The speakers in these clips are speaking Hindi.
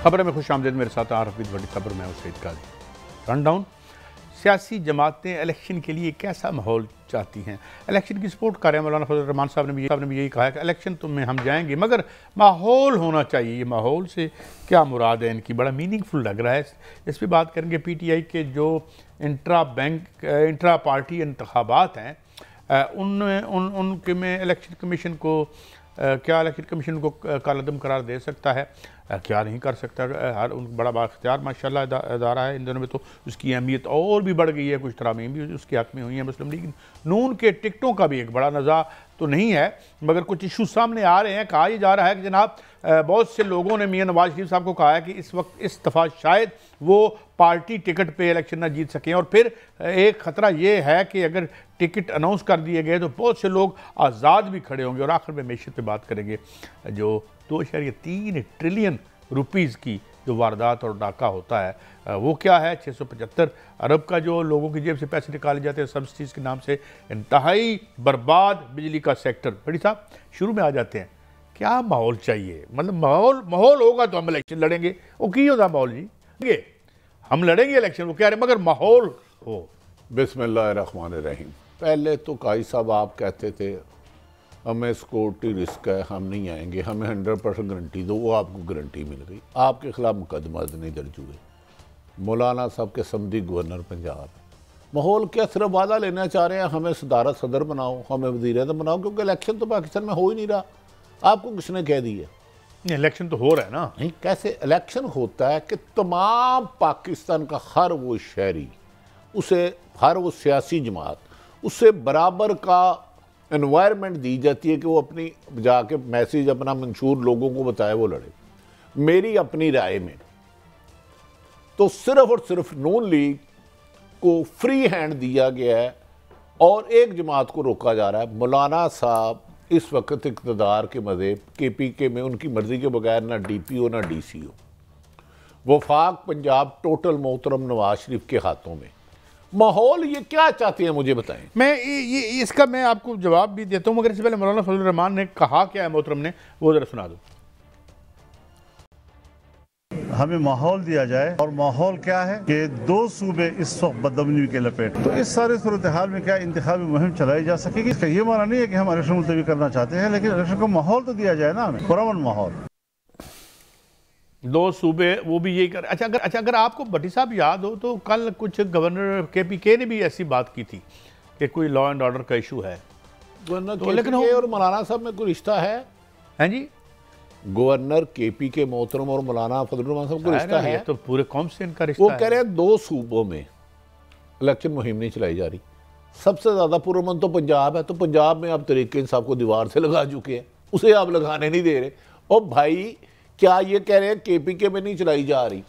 खबर में खुश आमदेद। मेरे साथ आरफीद बड़ी खबर में सईद काजी। Run down. सियासी जमातें इलेक्शन के लिए कैसा माहौल चाहती हैं? इलेक्शन की सपोर्ट कर रहे हैं। मौलाना फजल रहमान साहब ने भी यही कहा है कि इलेक्शन तो में हम जाएंगे मगर माहौल होना चाहिए। ये माहौल से क्या मुराद है इनकी? बड़ा मीनिंगफुल लग रहा है। इस पर बात करेंगे। PTI के जो इंट्रा पार्टी इंतखाबात हैं उनके में इलेक्शन कमीशन को क्या इलेक्शन कमीशन को कालअदम करार दे सकता है? क्या नहीं कर सकता? हर बड़ा बाख्तियार माशाल्लाह इदारा है। इन दिनों में तो उसकी अहमियत और भी बढ़ गई है। कुछ तरामीम भी उसके हक़ में हुई हैं। मुस्लिम लीग नून के टिकटों का भी एक बड़ा नज़ा तो नहीं है मगर कुछ इशू सामने आ रहे हैं। कहा यह जा रहा है कि जनाब बहुत से लोगों ने मियां नवाज शरीफ साहब को कहा है कि इस वक्त इस दफ़ा शायद वो पार्टी टिकट पे इलेक्शन ना जीत सकें। और फिर एक ख़तरा ये है कि अगर टिकट अनाउंस कर दिए गए तो बहुत से लोग आज़ाद भी खड़े होंगे। और आखिर में मैशत पे बात करेंगे। जो 2.3 ट्रिलियन रुपीज़ की जो वारदात और डाका होता है वो क्या है? 675 अरब का जो लोगों की जेब से पैसे निकाले जाते हैं सब्सिडीज़ के नाम से। इंतहाई बर्बाद बिजली का सेक्टर। बड़ी साहब शुरू में आ जाते हैं। क्या माहौल चाहिए? मतलब माहौल होगा तो हम इलेक्शन लड़ेंगे। वो की होता माहौल जी? हम लड़ेंगे इलेक्शन वो कह रहे मगर माहौल हो। बिस्मिल्लाहिर्रहमानिर्रहीम। पहले तो काई साहब आप कहते थे हमें सिक्योरिटी रिस्क है, हम नहीं आएंगे, हमें 100% गारंटी दो। वो आपको गारंटी मिल गई। आपके खिलाफ मुकदमा नहीं दर्ज हुए। मौलाना साहब के समधी गवर्नर पंजाब। माहौल क्या सिर्फ वादा लेना चाह रहे हैं हमें सदारत सदर बनाओ, हमें वज़ीर आज़म बनाओ, क्योंकि इलेक्शन तो पाकिस्तान में हो ही नहीं रहा। आपको किसने कह दिया? इलेक्शन तो हो रहा है ना। नहीं, कैसे इलेक्शन होता है कि तमाम पाकिस्तान का हर वो शहरी, उसे हर वो सियासी जमात, उससे बराबर का एनवायरनमेंट दी जाती है कि वो अपनी जाके मैसेज अपना मंशूर लोगों को बताए, वो लड़े। मेरी अपनी राय में तो सिर्फ और सिर्फ नून लीग को फ्री हैंड दिया गया है और एक जमात को रोका जा रहा है। मौलाना साहब इस वक्त इक़्तिदार के मज़े KPK में उनकी मर्ज़ी के बगैर ना DPO ना DCO। वफाक पंजाब टोटल मोहतरम नवाज शरीफ के हाथों में। माहौल ये क्या चाहते हैं मुझे बताएं। इसका मैं आपको जवाब भी देता हूँ मगर इससे पहले मौलाना फजल रहमान ने कहा क्या है मोहतरम ने, वो ज़रा सुना दो। हमें माहौल दिया जाए। और माहौल क्या है कि 2 सूबे इस वक्त बदअमनी के लपेट। तो इस सारे सूरत हाल में क्या इंतखाबी मुहिम चलाई जा सकेगी? इसका ये माना नहीं है कि हम इलेक्शन मुलतवी करना चाहते हैं, लेकिन इलेक्शन को माहौल तो दिया जाए ना, हमें पुरअमन माहौल। 2 सूबे वो भी यही कर। अच्छा अगर आपको भट्टी साहब याद हो तो कल कुछ गवर्नर KPK ने भी ऐसी बात की थी कि कोई लॉ एंड ऑर्डर का इशू है। गवर्नर तो लेकिन और मौलाना साहब में कोई रिश्ता है? हैं जी? गवर्नर KPK मोहतरम और मौलाना फजल रहमान साहब को रिश्ता है? तो पूरे कौम से इनका रिश्ता वो है। कह रहे हैं 2 सूबों में इलेक्शन मुहिम नहीं चलाई जा रही। सबसे ज़्यादा पुरअमन तो पंजाब है। तो पंजाब में आप तरीके इंसाफ को दीवार से लगा चुके हैं, उसे आप लगाने नहीं दे रहे। और भाई क्या ये कह रहे हैं KPK में नहीं चलाई जा रही?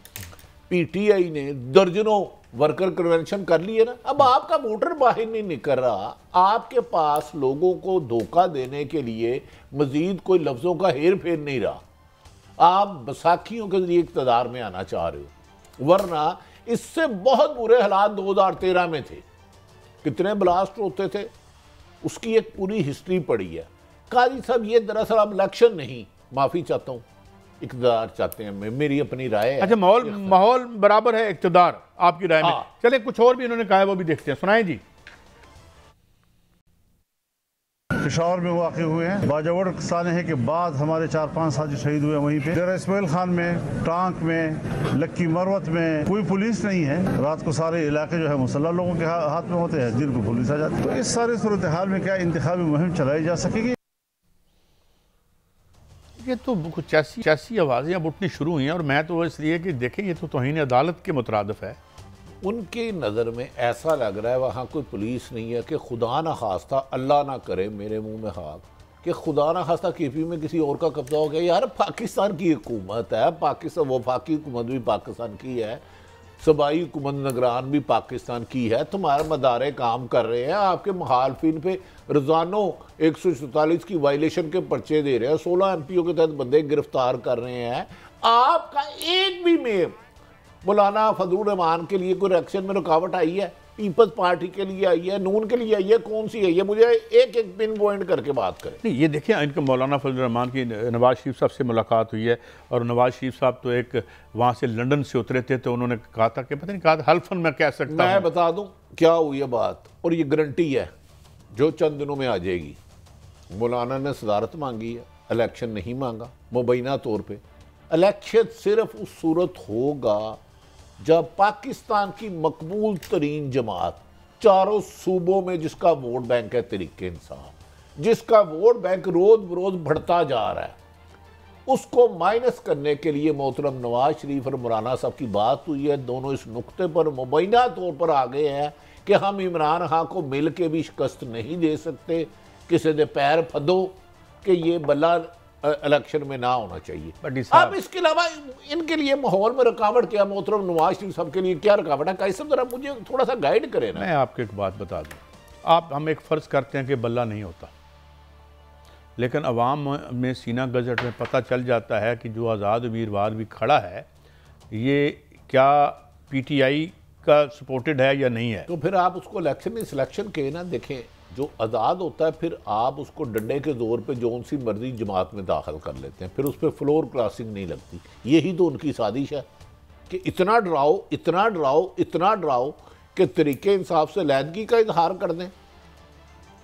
PTI ने दर्जनों वर्कर कन्वेंशन कर लिए ना। अब आपका वोटर बाहर नहीं निकल रहा। आपके पास लोगों को धोखा देने के लिए मजीद कोई लफ्ज़ों का हेर फेर नहीं रहा। आप बैसाखियों के जरिए इक़्तिदार में आना चाह रहे हो, वरना इससे बहुत बुरे हालात 2013 में थे। कितने ब्लास्ट होते थे, उसकी एक पूरी हिस्ट्री पड़ी है। काजी साहब ये दरअसल अब इलेक्शन नहीं, माफ़ी चाहता हूँ, इक़्तिदार चाहते हैं। मेरी अपनी राय है। अच्छा माहौल बराबर है इक़्तिदार आपकी राय में? चले कुछ और भी इन्होंने कहा है वो भी देखते हैं, सुनाएं जी। पेशावर में वाक़ हुए हैं। बाजावड़ सानहे के बाद हमारे 4-5 साथी शहीद हुए वहीं पे। डेरा इस्माइल खान में, टांक में, लक्की मरवत में कोई पुलिस नहीं है। रात को सारे इलाके जो है मुसल्लह लोगों के हाथ में होते हैं, दिन को पुलिस आ जाती है। तो इस सारे सूरत हाल में क्या इंतखाबी मुहिम चलाई जा सकेगी? ये तो कुछ ऐसी आवाज़ें अब उठनी शुरू हुई हैं और मैं तो इसलिए कि देखें ये तो तौहीन अदालत के मुतरादिफ है। उनकी नज़र में ऐसा लग रहा है वहाँ कोई पुलिस नहीं है कि खुदा ना खास्ता, अल्लाह ना करे मेरे मुंह में हाथ, कि खुदा ना खास्ता KP में किसी और का कब्जा हो गया। यार पाकिस्तान की हुकूमत है, पाकिस्तान वफाकी हुकूमत भी पाकिस्तान की है, सूबाई हुकूमत निगरान भी पाकिस्तान की है। तुम्हारे मदारे काम कर रहे हैं, आपके मुखालफिन पे रोज़ानों 144 की वायलेशन के पर्चे दे रहे हैं, 16 MPO के तहत बंदे गिरफ्तार कर रहे हैं। आपका एक भी में मौलाना फजल रहमान के लिए कोई इलेक्शन में रुकावट आई है? पीपल्स पार्टी के लिए आई है, नून के लिए आई है, कौन सी है ये मुझे एक एक पिन पॉइंट करके बात करें। नहीं, ये देखिए इनका मौलाना फजल रहमान की नवाज शरीफ साहब से मुलाकात हुई है, और नवाज शरीफ साहब तो एक वहाँ से लंदन से उतरे थे, तो उन्होंने कहा था कि पता नहीं कहा था हल्फन मैं कह सकता हूँ। मैं बता दूं क्या हुई है बात, और ये गारंटी है जो चंद दिनों में आ जाएगी। मौलाना ने सदारत मांगी है, इलेक्शन नहीं मांगा मुबैना तौर पे। इलेक्शन सिर्फ उस सूरत होगा जब पाकिस्तान की मकबूल तरीन जमात चारों सूबों में, जिसका वोट बैंक है तरीके इंसाफ, जिसका वोट बैंक रोज बरोज बढ़ता जा रहा है, उसको माइनस करने के लिए मोहतरम नवाज शरीफ और मौलाना साहब की बात हुई है। दोनों इस नुक्ते पर मुबैना तौर पर आ गए हैं कि हम इमरान खान को मिल के भी शिकस्त नहीं दे सकते, किसी दे पैर फदो कि ये बल्ला इलेक्शन में ना होना चाहिए। अब इसके अलावा इनके लिए माहौल में रुकावट क्या, मोहतरम नवाज शरीफ साहब के लिए क्या रुकावट है? कायसम जरा मुझे थोड़ा सा गाइड करें ना। मैं आपको एक बात बता दूं, हम एक फ़र्ज़ करते हैं कि बल्ला नहीं होता, लेकिन अवाम में सीना गजट में पता चल जाता है कि जो आज़ाद उम्मीदवार भी खड़ा है ये क्या PTI का सपोर्टेड है या नहीं है। तो फिर आप उसको इलेक्शन में सिलेक्शन के ना देखें, जो आज़ाद होता है फिर आप उसको डंडे के दौर पे जौन सी मर्जी जमात में दाखिल कर लेते हैं, फिर उस पर फ्लोर क्रॉसिंग नहीं लगती। यही तो उनकी साजिश है कि इतना डराओ, इतना डराओ, इतना डराओ कि तरीके इंसाफ से लैदगी का इजहार कर दें।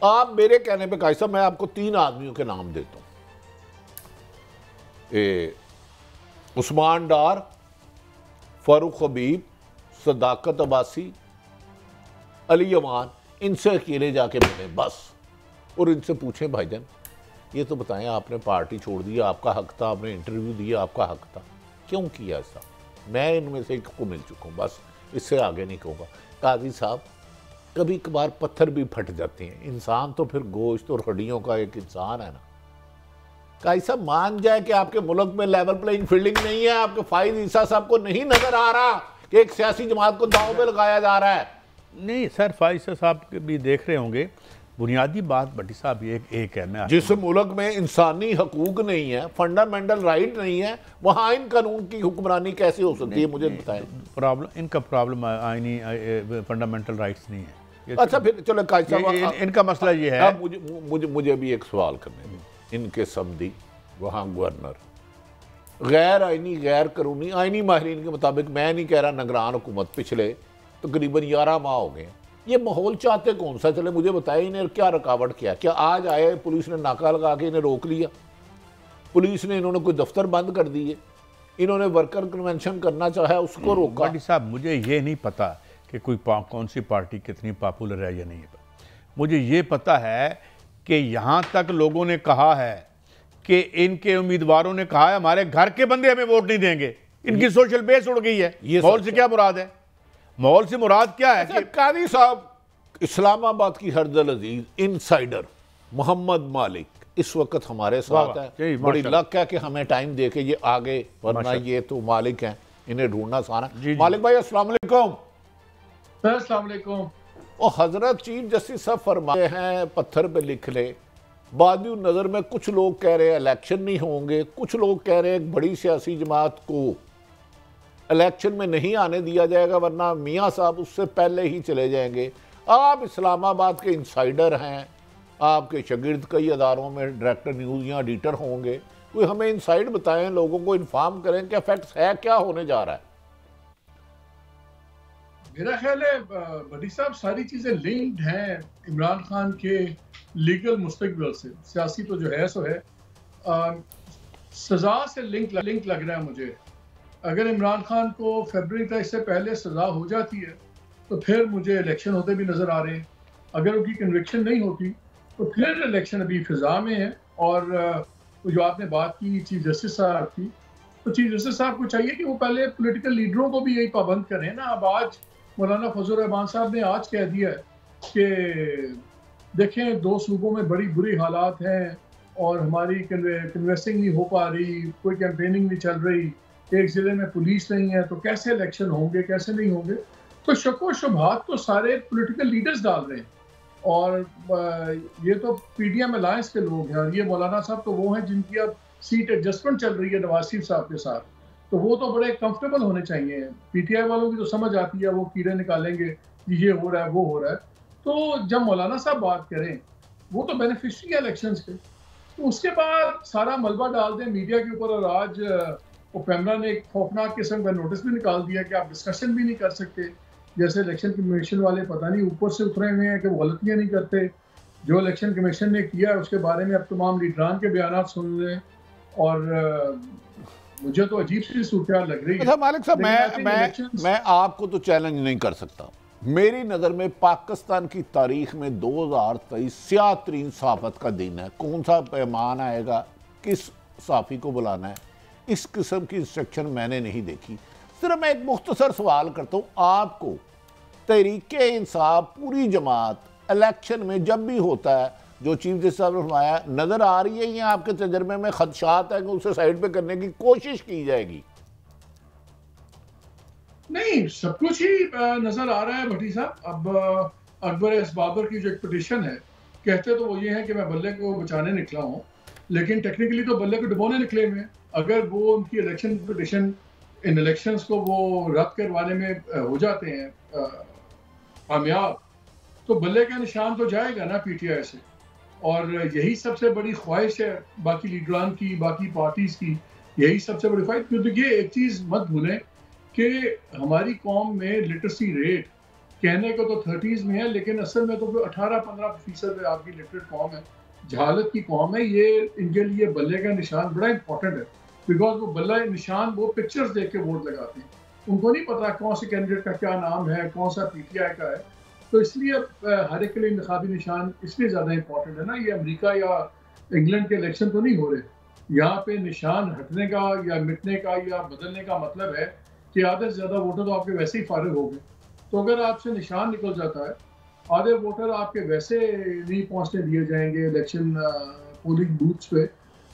आप मेरे कहने पे कायसा मैं आपको 3 आदमियों के नाम देता हूँ, उस्मान डार, फारूक हबीब, सदाकत अब्बासी, अली अमान, इनसे अकेले जाके मिले बस, और इनसे पूछें भाईजान ये तो बताएं आपने पार्टी छोड़ दी, आपका हक था, आपने इंटरव्यू दिया, आपका हक था, क्यों किया ऐसा? मैं इनमें से एक को मिल चुका हूँ, बस इससे आगे नहीं कहूँगा। काजी साहब कभी कभार पत्थर भी फट जाते हैं, इंसान तो फिर गोश्त और हड्डियों का एक इंसान है ना। काजी साहब मान जाए कि आपके मुल्क में लेवल प्लेइंग फील्डिंग नहीं है, आपके फाइज ईसा साहब को नहीं नजर आ रहा कि एक सियासी जमात को दांव पे लगाया जा रहा है। नहीं सर, फाइज साहब भी देख रहे होंगे। बुनियादी बात भट्टी साहब एक है, मैं जिस मुल्क में इंसानी हकूक नहीं है, फंडामेंटल राइट नहीं है, वहाँ इन कानून की हुक्मरानी कैसे हो सकती है? मुझे बताएं। इनका प्रॉब्लम आईनी फंडामेंटल राइट्स नहीं है। अच्छा फिर चलो काजी साहब इनका मसला ये है। मुझे भी एक सवाल करने दें। इनके समधी वहाँ गवर्नर गैर आइनी गैर कानूनी आइनी माहिरीन के मुताबिक, मैं नहीं कह रहा निगरान हुकूमत, पिछले तकरीबन 11 माह हो गए, ये माहौल चाहते कौन सा? चले मुझे बताए इन्हें क्या रुकावट किया? क्या आज आए पुलिस ने नाका लगा के इन्हें रोक लिया? पुलिस ने इन्होंने कोई दफ्तर बंद कर दिए, इन्होंने वर्कर कन्वेंशन करना चाहा उसको रोका? भाटी साहब मुझे ये नहीं पता कि कौन सी पार्टी कितनी पॉपुलर है या नहीं है। मुझे ये पता है कि यहाँ तक लोगों ने कहा है कि इनके उम्मीदवारों ने कहा है हमारे घर के बंदे हमें वोट नहीं देंगे। इनकी सोशल बेस उड़ गई है। माहौल से क्या मुराद है? माहौल से मुराद क्या है? कि कादी साहब, इस्लामाबाद की हरदल अजीज इनसाइडर मोहम्मद मालिक इस वक्त हमारे साथ है। बड़ी लक है कि हमें टाइम दे के ये आगे, वरना ये तो मालिक हैं, इन्हें ढूंढना सारा। मालिक भाई अस्सलाम वालेकुम। अस्सलाम वालेकुम। और हजरत चीफ जस्टिस साहब फरमाते हैं पत्थर पे लिख ले। बादी नज़र में कुछ लोग कह रहे हैं इलेक्शन नहीं होंगे, कुछ लोग कह रहे हैं एक बड़ी सियासी जमात को इलेक्शन में नहीं आने दिया जाएगा वरना मियाँ साहब उससे पहले ही चले जाएंगे। आप इस्लामाबाद के इंसाइडर हैं, आपके शागिर्द कई अदारों में डायरेक्टर न्यूज़ या एडिटर होंगे, कोई हमें इंसाइड बताएं, लोगों को इन्फॉर्म करें कि फैक्ट्स है, क्या होने जा रहा है? मेरा ख्याल है बड़ी साहब सारी चीज़ें लिंक्ड हैं इमरान खान के लीगल मुस्तकबिल से। सियासी तो जो है सो है, सज़ा से लिंक लग रहा है मुझे। अगर इमरान खान को फरवरी तक से पहले सज़ा हो जाती है तो फिर मुझे इलेक्शन होते भी नज़र आ रहे हैं। अगर उनकी कन्विक्शन नहीं होती तो फिर इलेक्शन अभी फिजा में है। और जो आपने बात की चीफ जस्टिस साहब की, तो चीफ जस्टिस साहब को चाहिए कि वो पहले पॉलिटिकल लीडरों को भी यही पाबंद करें ना। अब आज मौलाना फजल रहमान साहब ने आज कह दिया कि देखें 2 सूबों में बड़ी बुरी हालात हैं और हमारी कन्वेंसिंग नहीं हो पा रही, कोई कैंपेनिंग नहीं चल रही, एक ज़िले में पुलिस नहीं है, तो कैसे इलेक्शन होंगे, कैसे नहीं होंगे। तो शक व शुबहात तो सारे पॉलिटिकल लीडर्स डाल रहे हैं। और ये तो PDM अलायंस के लोग हैं, और ये मौलाना साहब तो वो हैं जिनकी अब सीट एडजस्टमेंट चल रही है नवाज शरीफ साहब के साथ। तो वो तो बड़े कंफर्टेबल होने चाहिए। पीटीआई वालों की तो समझ आती है, वो कीड़े निकालेंगे कि ये हो रहा है वो हो रहा है। तो जब मौलाना साहब बात करें, वो तो बेनिफिशरी है इलेक्शंस के, तो उसके बाद सारा मलबा डाल दें मीडिया के ऊपर। और आज पैमरा ने एक खौफनाक किस्म का नोटिस भी निकाल दिया कि आप डिस्कशन भी नहीं कर सकते, जैसे इलेक्शन कमीशन वाले पता नहीं ऊपर से उतरे हुए हैं कि वो गलतियाँ नहीं करते। जो इलेक्शन कमीशन ने किया उसके बारे में अब तमाम लीडरान के बयान सुन लें, और मुझे तो अजीब सी सूरत लग रही है। अच्छा मालिक साहब, मैं आपको तो चैलेंज नहीं कर सकता। मेरी नज़र में पाकिस्तान की तारीख में 2023 स्याह-तरीन सहाफत का दिन है। कौन सा पैमान आएगा, किस सहाफ़ी को बुलाना है, इस किस्म की इंस्ट्रक्शन मैंने नहीं देखी। सिर्फ मैं एक मुख्तसर सवाल करता हूँ आपको, तहरीके इंसाफ पूरी जमात इलेक्शन में जब भी होता है, जो चीफ जस्टिस साहब ने फरमाया, नज़र आ रही है या आपके तजर्बे में खदशात है कि उसे साइड पे करने की कोशिश की जाएगी? नहीं, सब कुछ ही नजर आ रहा है भट्टी साहब। अब अकबर एस बाबर की जो एक पिटीशन है, कहते तो वो ये है कि मैं बल्ले को बचाने निकला हूँ, लेकिन टेक्निकली तो बल्ले को डुबोने निकले हुए हैं। अगर वो उनकी इलेक्शन पिटीशन इन इलेक्शंस को वो रद्द करवाने में हो जाते हैं कामयाब, तो बल्ले का निशान तो जाएगा ना पीटीआई से। और यही सबसे बड़ी ख्वाहिश है बाकी लीडरान की, बाकी पार्टीज की, यही सबसे बड़ी ख्वाहिश। क्योंकि ये एक चीज़ मत भूलें कि हमारी कौम में लिटरेसी रेट कहने को तो 30s में है, लेकिन असल में तो 18-15% आपकी लिटरेट कौम है, जहालत की कौम है। ये इनके लिए बल्ले का निशान बड़ा इंपॉर्टेंट है, बिकॉज वो बल्ला निशान वो पिक्चर्स देख के वोट लगाते हैं। उनको नहीं पता कौन से कैंडिडेट का क्या नाम है, कौन सा पीटीआई का है। तो इसलिए हर एक के लिए इंतखाबी निशान इसलिए ज़्यादा इंपॉर्टेंट है ना। ये अमेरिका या इंग्लैंड के इलेक्शन तो नहीं हो रहे, यहाँ पे निशान हटने का या मिटने का या बदलने का मतलब है कि आधे से ज़्यादा वोटर तो आपके वैसे ही फारिग हो गए। तो अगर आपसे निशान निकल जाता है, आधे वोटर आपके वैसे नहीं पहुँचने दिए जाएंगे इलेक्शन पोलिंग बूथ्स पे,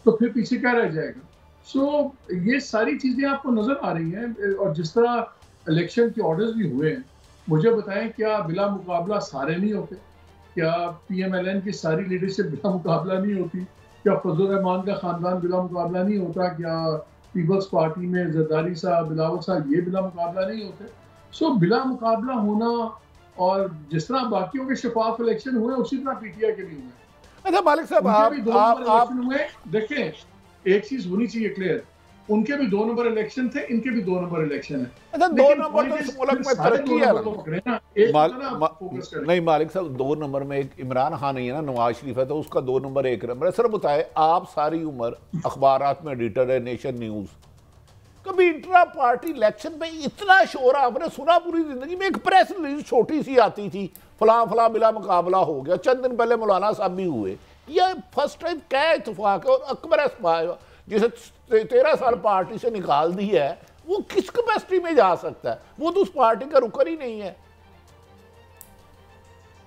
तो फिर पीछे क्या रह जाएगा। सो ये सारी चीज़ें आपको नज़र आ रही हैं। और जिस तरह इलेक्शन के ऑर्डर्स भी हुए हैं, मुझे बताएं क्या बिला मुकाबला सारे नहीं होते? क्या PMLN की सारी लीडरशिप बिला मुकाबला नहीं होती? क्या फजल रहमान का ख़ानदान बिला मुकाबला नहीं होता? क्या पीपल्स पार्टी में जरदारी साहब, बिलावल साहब, ये बिला मुकाबला नहीं होते? सो बिला मुकाबला होना, और जिस तरह बाकियों के शफाफ इलेक्शन हुए उसी तरह पीटीआई के भी हुए। अच्छा मालिक साहब, आप हुए, देखें एक चीज होनी चाहिए क्लियर, उनके भी 2 नंबर इलेक्शन थे, इनके भी 2 नंबर इलेक्शन है। अच्छा 2 नंबर तो इस मुल्क में तरक्की है ना। नहीं मालिक साहब, 2 नंबर में एक इमरान खान नहीं है ना, नवाज शरीफ है, तो उसका 2 नंबर 1 नंबर है। सर बताए, आप सारी उम्र अखबारात में एडिटर है, नेशन न्यूज, कभी इंट्रा पार्टी इलेक्शन में इतना शोर आपने सुना पूरी जिंदगी में? एक प्रेस रिलीज छोटी सी आती थी, फला फला बिला मुकाबला हो गया, चंद दिन पहले मौलाना साहब भी हुए। यह फर्स्ट टाइम क्या इत्तेफाक है? और अकबर एस जिसे 13 साल पार्टी से निकाल दी है, वो किस कैपेसिटी में जा सकता है? वो तो उस पार्टी का रुकन ही नहीं है।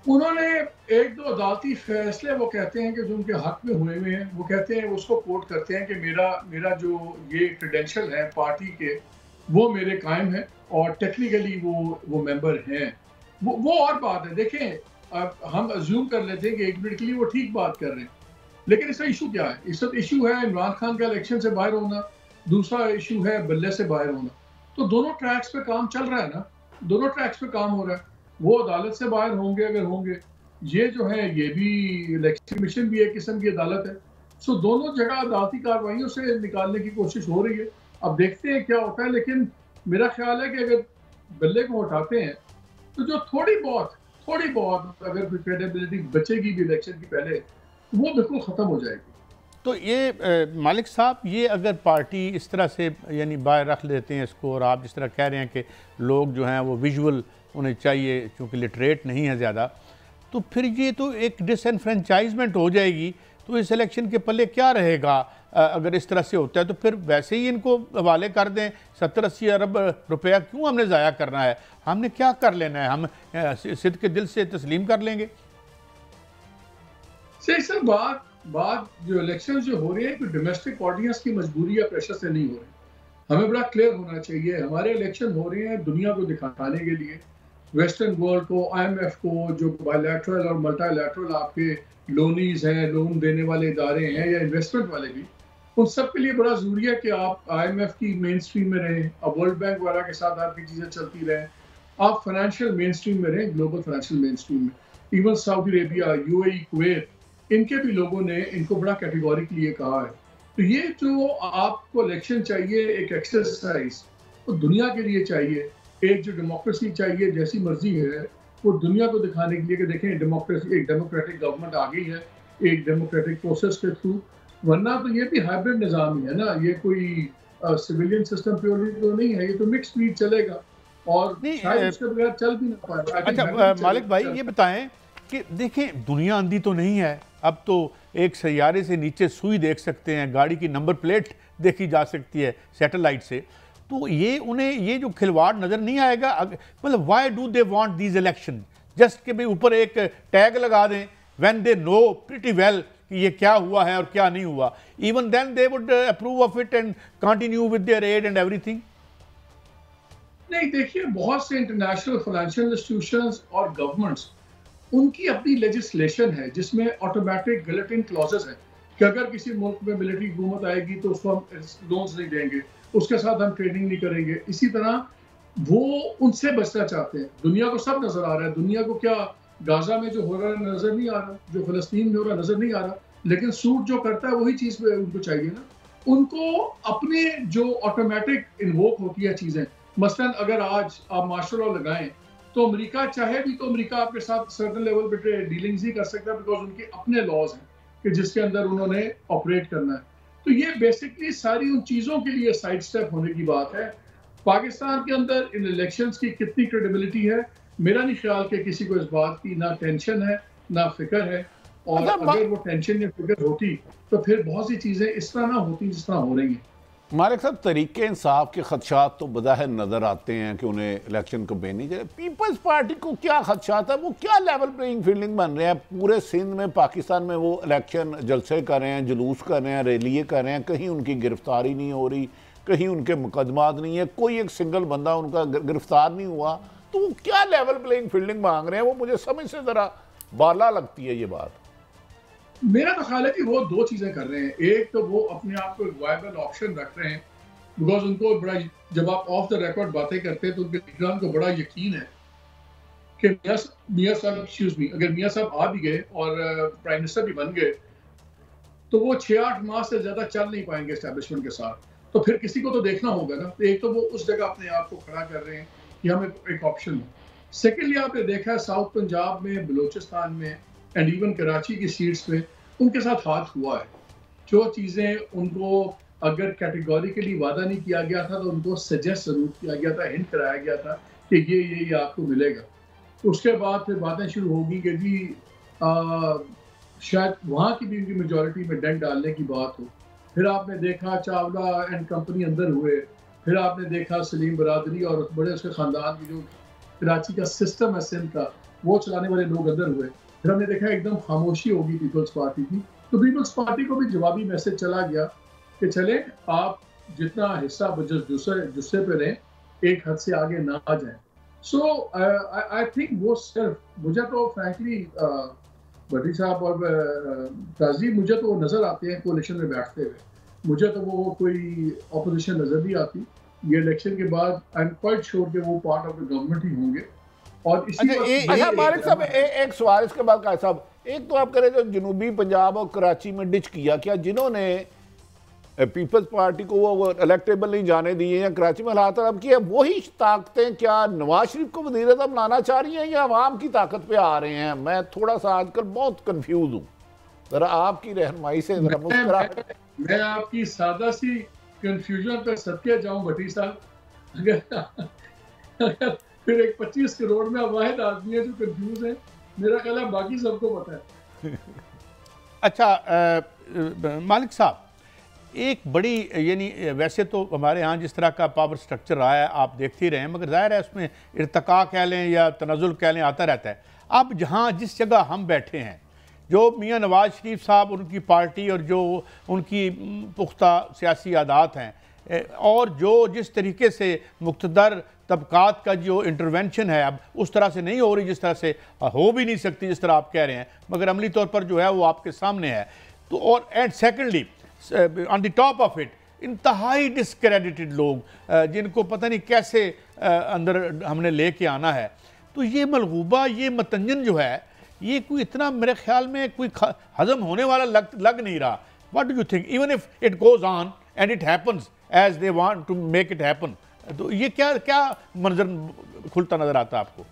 उन्होंने 1-2 अदालती फैसले वो कहते हैं कि जो उनके हक में हुए हुए हैं, वो कहते हैं, उसको कोट करते हैं कि मेरा जो ये क्रेडेंशियल है पार्टी के, वो मेरे कायम है और टेक्निकली वो मेंबर हैं। वो और बात है। देखें, अब हम अज्यूम कर लेते हैं कि 1 मिनट के लिए वो ठीक बात कर रहे हैं, लेकिन इसका इशू क्या है? इस वक्त इशू है इमरान खान का इलेक्शन से बाहर होना, दूसरा इशू है बल्ले से बाहर होना। तो दोनों ट्रैक्स पे काम चल रहा है ना, दोनों ट्रैक्स पे काम हो रहा है। वो अदालत से बाहर होंगे अगर होंगे, ये जो है ये भी इलेक्शन कमीशन भी एक किस्म की अदालत है। सो दोनों जगह अदालती कार्रवाइयों से निकालने की कोशिश हो रही है। अब देखते हैं क्या होता है, लेकिन मेरा ख्याल है कि अगर बल्ले को उठाते हैं तो जो थोड़ी बहुत अगर कोई क्रेडिबिलिटी बचेगी भी इलेक्शन की पहले, वो बिल्कुल ख़त्म हो जाएगी। तो ये मालिक साहब, ये अगर पार्टी इस तरह से यानी बाहर रख लेते हैं इसको, और आप जिस तरह कह रहे हैं कि लोग जो हैं वो विजुअल उन्हें चाहिए चूँकि लिटरेट नहीं है ज़्यादा, तो फिर ये तो एक डिसएनफ्रेंचाइजमेंट हो जाएगी। तो इस इलेक्शन के पल्ले क्या रहेगा अगर इस तरह से होता है? तो फिर वैसे ही इनको हवाले कर दें। 70-80 अरब रुपया क्यों हमने ज़ाया करना है? हमने क्या कर लेना है? हम सिद्ध के दिल से तस्लीम कर लेंगे। सही सर, बात जो इलेक्शन जो हो रहे हैं कि डोमेस्टिक ऑडियंस की मजबूरी या प्रेशर से नहीं हो रहे। हमें बड़ा क्लियर होना चाहिए, हमारे इलेक्शन हो रहे हैं दुनिया को दिखाने के लिए, वेस्टर्न वर्ल्ड को, IMF को, जो बायलैटरल और मल्टीलैटरल आपके लोनीज हैं, लोन देने वाले इदारे हैं या इन्वेस्टमेंट वाले भी, उन सब के लिए बड़ा ज़रूरी है कि आप IMF की मेन स्ट्रीम में रहें, अब वर्ल्ड बैंक वाला के साथ आपकी चीज़ें चलती रहें, आप फाइनेंशियल मेन स्ट्रीम में रहें, ग्लोबल फाइनेंशियल मेन स्ट्रीम में। Even Saudi Arabia, UAE, Kuwait, इनके भी लोगों ने इनको बड़ा कैटेगोरिकली ये कहा है। तो ये जो आपको इलेक्शन चाहिए, एक एक्सरसाइज वो दुनिया के लिए चाहिए, एक जो डेमोक्रेसी चाहिए जैसी मर्जी है वो दुनिया को दिखाने के लिए कि देखें डेमोक्रेसी, एक डेमोक्रेटिक गवर्नमेंट आ गई है एक डेमोक्रेटिक प्रोसेस के थ्रू, वरना तो ये भी हाइब्रिड निज़ाम ही है ना, ये कोई सिविलियन सिस्टम प्योरली तो नहीं है, ये तो मिक्स भी चलेगा और शायद उसके बगैर चल भी ना पाए। अच्छा मालिक भाई ये बताएं कि देखें दुनिया अंधी तो नहीं है, अब तो एक सैयारे से नीचे सुई देख सकते हैं, गाड़ी की नंबर प्लेट देखी जा सकती है सैटेलाइट से, तो ये उन्हें ये जो खिलवाड़ नज़र नहीं आएगा? मतलब why do they want these election? Just के भाई ऊपर एक टैग लगा दें when they know pretty well कि ये क्या हुआ है और क्या नहीं हुआ, even then they would approve of it and continue with their ad and everything. नहीं, देखिए बहुत से इंटरनेशनल फाइनेंशियल इंस्टीट्यूशंस और गवर्नमेंट्स उनकी अपनी लेजिस्लेशन है जिसमें ऑटोमेटिक गिलेटिन क्लॉजेस है कि अगर किसी मुल्क में मिलिट्री हुकूमत आएगी तो उसको हम लोन्स नहीं देंगे, उसके साथ हम ट्रेडिंग नहीं करेंगे। इसी तरह वो उनसे बचना चाहते हैं। दुनिया को सब नजर आ रहा है, दुनिया को क्या गाजा में जो हो रहा है नजर नहीं आ रहा, जो फलस्तीन में हो रहा है नजर नहीं आ रहा, लेकिन सूट जो करता है वही चीज उनको चाहिए ना। उनको अपने जो ऑटोमेटिक इन्वोक होती है चीजें, मसलन अगर आज आप मार्शल लॉ लगाएं तो अमेरिका चाहे भी तो अमेरिका आपके साथ सर्टेन लेवल पे डीलिंग्स ही कर सकता है, बिकॉज उनके अपने लॉज हैं कि जिसके अंदर उन्होंने ऑपरेट करना है। तो ये बेसिकली सारी उन चीज़ों के लिए साइड स्टेप होने की बात है। पाकिस्तान के अंदर इन इलेक्शंस की कितनी क्रेडिबिलिटी है, मेरा नहीं ख्याल कि किसी को इस बात की ना टेंशन है ना फिक्र है, और अगर वो टेंशन या फिक्र होती तो फिर बहुत सी चीज़ें इस तरह ना होती जिस तरह हो रही हैं। मालिक साहब, तरीके इंसाफ के खदशात तो बज़ाहिर नज़र आते हैं कि उन्हें इलेक्शन कम्पेन नहीं चाहिए। पीपल्स पार्टी को क्या खदशात है? वो क्या लेवल प्लेइंग फील्डिंग बन रहे हैं? पूरे सिंध में पाकिस्तान में वो इलेक्शन जलसे कर रहे हैं, जुलूस कर रहे हैं, रैलियाँ कर रहे हैं, कहीं उनकी गिरफ्तारी नहीं हो रही, कहीं उनके मुकदमात नहीं है, कोई एक सिंगल बंदा उनका गिरफ्तार नहीं हुआ। तो वो क्या लेवल प्लेइंग फील्डिंग मांग रहे हैं? वो मुझे समझ से ज़रा बाला लगती है ये बात। मेरा तो ख्याल है कि वो दो चीजें कर रहे हैं। एक तो वो अपने आप को एक वायबल ऑप्शन रख रहे हैं, बिकॉज उनको बड़ा, जब आप ऑफ द रिकॉर्ड बातें करते हैं तो उनके लीडरान को बड़ा यकीन है कि मियां साहब अगर मियां साहब आ भी गए और प्राइम मिनिस्टर भी बन गए तो वो 6-8 माह से ज्यादा चल नहीं पाएंगे एस्टेब्लिशमेंट के साथ, तो फिर किसी को तो देखना होगा ना। तो एक तो वो उस जगह अपने आप को खड़ा कर रहे हैं कि हमें एक ऑप्शन है। सेकेंडली आपने देखा है साउथ पंजाब में, बलूचिस्तान में एंड इवन कराची की सीट्स पे उनके साथ हाथ हुआ है। जो चीज़ें उनको अगर कैटेगोरिकली वादा नहीं किया गया था तो उनको सजेस्ट जरूर किया गया था, हिंट कराया गया था कि ये आपको मिलेगा। तो उसके बाद फिर बातें शुरू होगी कि जी शायद वहाँ की भी उनकी मेजॉरिटी में डेंट डालने की बात हो। फिर आपने देखा चावला एंड कंपनी अंदर हुए, फिर आपने देखा सलीम बरादरी और बड़े उसके ख़ानदान की जो कराची का सिस्टम है सिंध का, वो चलाने वाले लोग अंदर हुए। फिर हमने देखा एकदम खामोशी होगी पीपल्स पार्टी की, तो पीपल्स पार्टी को भी जवाबी मैसेज चला गया कि चले आप जितना हिस्सा जुस्से पे लें, एक हद से आगे ना आ जाएं। सो आई थिंक वो सिर्फ, मुझे तो फ्रैंकली भट्टी साहब और काजी मुझे तो नज़र आते हैं कोalition में बैठते हुए, मुझे तो वो कोई ऑपोजिशन नज़र नहीं आती। ये इलेक्शन के बाद आई एम क्वाइट श्योर कि वो पार्ट ऑफ द गवर्नमेंट ही होंगे। और इसी मालिक साहब एक सवाल इसके बाद का साहब, एक तो आप करें जो जनूबी पंजाब और कराची में डिच किया, क्या जिन्होंने पीपल्स पार्टी को वो इलेक्टेबल नहीं जाने दिए या कराची में हालात खराब किया, वही ताकतें क्या नवाज शरीफ को वज़ीर-ए-आज़म बनाना चाह रही हैं या अवाम की ताकत पे आ रहे हैं? मैं थोड़ा सा आजकल बहुत कंफ्यूज हूँ, जरा आपकी रहनुमाई से जरा मुस्कुरा। मैं आपकी सादा सी कंफ्यूजन पर सत्य जाऊं भट्टी साहब, अगर फिर एक 25 करोड़ में वाहिद आदमी है जो कंफ्यूज है, मेरा ख्याल है बाकी सबको पता है। अच्छा मालिक साहब, एक बड़ी यानी वैसे तो हमारे यहाँ जिस तरह का पावर स्ट्रक्चर रहा है आप देखते ही रहे हैं, मगर ज़ाहिर है उसमें इर्तका कह लें या तनज़ुल कह लें आता रहता है। अब जहाँ जिस जगह हम बैठे हैं, जो मियाँ नवाज शरीफ साहब उनकी पार्टी और जो उनकी पुख्ता सियासी आदात हैं और जो जिस तरीके से मुक़्तदर तबकात का जो इंटरवेंशन है अब उस तरह से नहीं हो रही जिस तरह से हो भी नहीं सकती जिस तरह आप कह रहे हैं, मगर अमली तौर पर जो है वो आपके सामने है। तो और and secondly on the top of it इंतहाई डिस्क्रेडिटेड लोग, जिनको पता नहीं कैसे अंदर हमने लेके आना है। तो ये मलगूबा, ये मतंजन जो है, ये कोई इतना मेरे ख्याल में कोई हजम होने वाला लग नहीं रहा। What do you think, even if it goes on and it happens as they want to make it happen, तो ये क्या क्या मंजर खुलता नजर आता है आपको?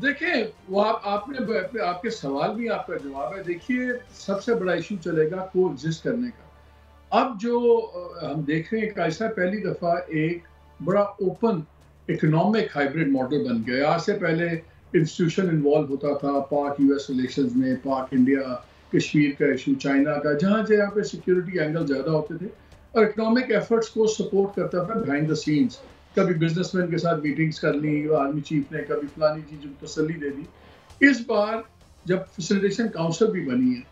देखिए, वो आपने आपके सवाल भी आपका जवाब है। देखिए, सबसे बड़ा इशू चलेगा को एग्जिस्ट करने का। अब जो हम देख रहे हैं कि ऐसा पहली दफ़ा एक बड़ा ओपन इकोनॉमिक हाइब्रिड मॉडल बन गया। आज से पहले इंस्टीट्यूशन इन्वॉल्व होता था, पाक यूएस रिलेशंस में, पाक इंडिया, कश्मीर का इशू, चाइना का, जहाँ पे सिक्योरिटी एंगल ज़्यादा होते थे, और इकोनॉमिक एफर्ट्स को सपोर्ट करता था बिहाइंड द सीन्स। कभी बिजनेसमैन के साथ मीटिंग्स कर ली आर्मी चीफ ने, कभी फलानी चीज़ को तसल्ली दे दी। इस बार जब फैसिलिटेशन काउंसिल भी बनी है